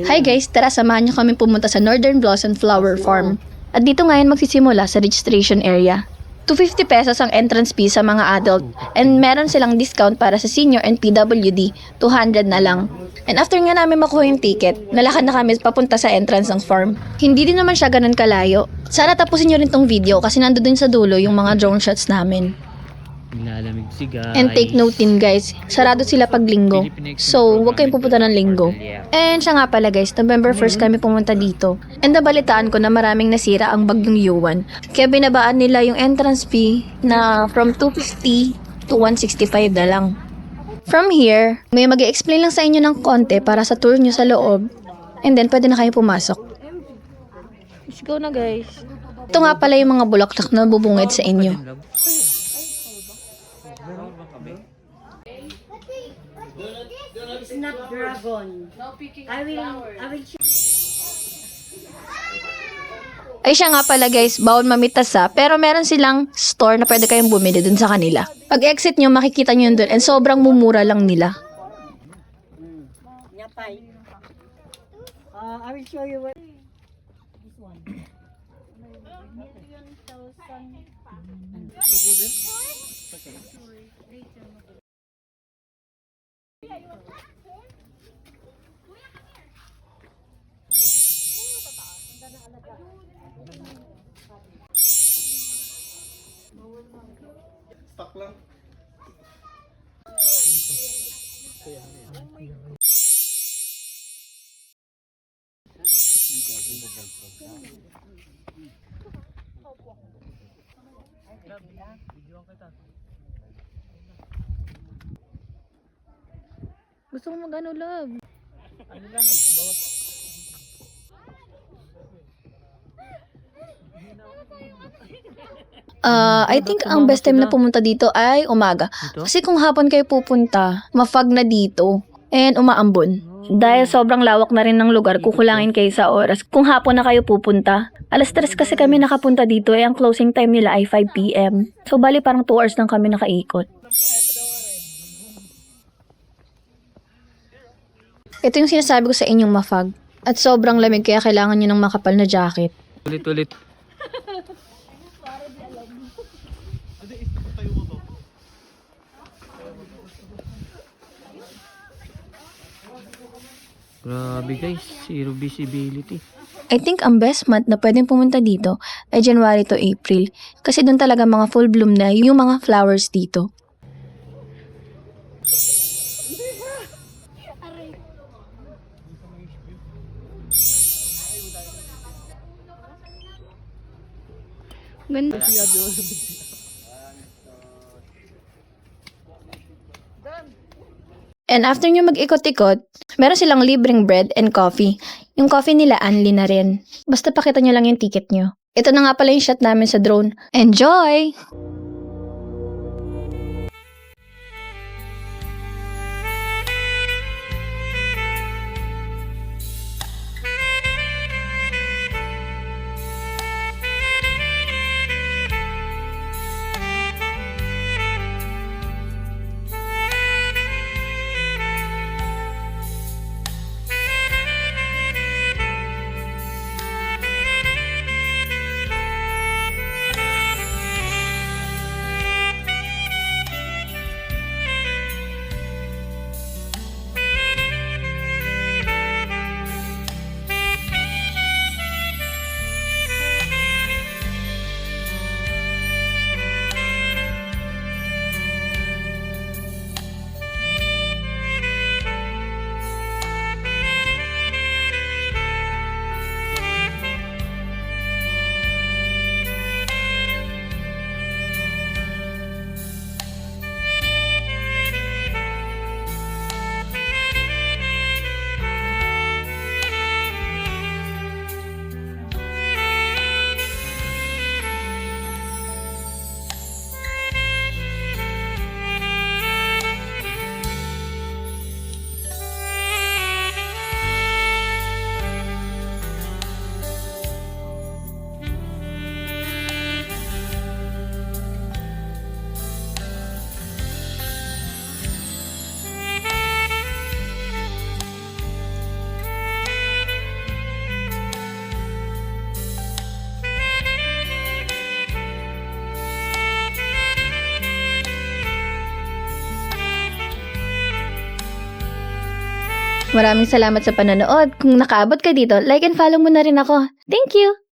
Hi guys, tara samahan niyo kami pumunta sa Northern Blossom Flower Farm. At dito ngayon magsisimula sa registration area. 250 pesos ang entrance fee sa mga adult and meron silang discount para sa senior and PWD, 200 na lang. And after nga namin makuha yung ticket, nalakad na kami papunta sa entrance ng farm. Hindi din naman siya ganun kalayo. Sana tapusin nyo rin tong video kasi nandun sa dulo yung mga drone shots namin. Nilalamig si guys. And take note din guys, sarado sila pag linggo. So, huwag kayong pupunta ng linggo. And siya nga pala guys, November 1st kami pumunta dito. And nabalitaan ko na maraming nasira ang bagyong Yuan. Kaya binabaan nila yung entrance fee na from 250 to 165 na lang. From here, may mag-explain lang sa inyo ng konti para sa tour nyo sa loob. And then, pwede na kayo pumasok. Let's go na guys. Ito nga pala yung mga bulaklak na bubungad sa inyo. Snapdragon. I will Ay siya nga pala guys, bawal mamitasa, pero meron silang store na pwede kayong bumili dun sa kanila. Pag exit nyo, makikita nyo yun dun and sobrang mumura lang nila. Yapay. I will show you what this one. Stock lang. Gusto ko mag-ano love. Ano lang, bawat I think ang best time na pumunta dito ay umaga. Kasi kung hapon kayo pupunta, mafag na dito. And umaambon. Dahil sobrang lawak na rin ng lugar, kukulangin kayo sa oras. Kung hapon na kayo pupunta, alas 3 kasi kami nakapunta dito, ang closing time nila ay 5 PM. So bali parang 2 hours lang kami nakaikot. Ito yung sinasabi ko sa inyong mafag. At sobrang lamig kaya kailangan nyo ng makapal na jacket. ulit. Grabe guys, zero visibility. I think ang best month na pwedeng pumunta dito ay January to April. Kasi doon talaga mga full bloom na yung mga flowers dito. Ganda. And after nyo mag-ikot-ikot, meron silang libreng bread and coffee. Yung coffee nila, unli na rin. Basta pakita nyo lang yung ticket nyo. Ito na nga pala yung shot namin sa drone. Enjoy! Maraming salamat sa panonood. Kung nakaabot ka dito, like and follow mo na rin ako. Thank you!